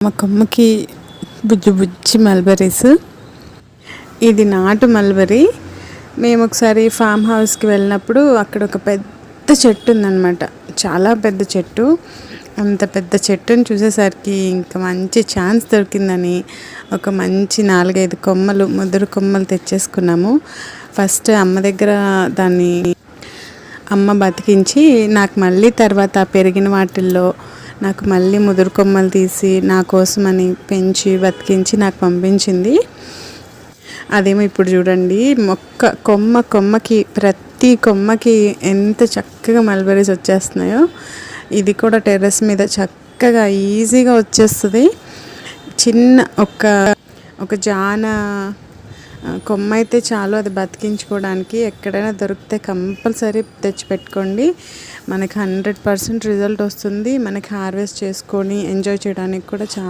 మా కొమ్మకి బుజ్జి బుజ్జి మల్బరీస్. ఇది నాటు మల్బరీ. మేము ఒకసారి ఫామ్ హౌస్కి వెళ్ళినప్పుడు అక్కడ ఒక పెద్ద చెట్టు ఉందన్నమాట, చాలా పెద్ద చెట్టు. అంత పెద్ద చెట్టుని చూసేసరికి ఇంకా మంచి ఛాన్స్ దొరికిందని ఒక మంచి 4-5 కొమ్మలు, ముదురు కొమ్మలు తెచ్చేసుకున్నాము. ఫస్ట్ అమ్మ దగ్గర దాన్ని అమ్మ బతికించి నాకు మళ్ళీ తర్వాత పెరిగిన వాటిల్లో నాకు మళ్ళీ ముదురు కొమ్మలు తీసి నా కోసమని పెంచి బతికించి నాకు పంపించింది. అదేమో ఇప్పుడు చూడండి, కొమ్మకి ప్రతి కొమ్మకి ఎంత చక్కగా మల్బరీస్ వచ్చేస్తున్నాయో. ఇది కూడా టెర్రస్ మీద చక్కగా ఈజీగా వచ్చేస్తుంది. చిన్న ఒక జాన కొమ్మ అయితే చాలు అది బతికించుకోవడానికి. ఎక్కడైనా దొరికితే కంపల్సరీ తెచ్చిపెట్టుకోండి. మనకి 100% రిజల్ట్ వస్తుంది. మనకి హార్వెస్ట్ చేసుకొని ఎంజాయ్ చేయడానికి కూడా చాలా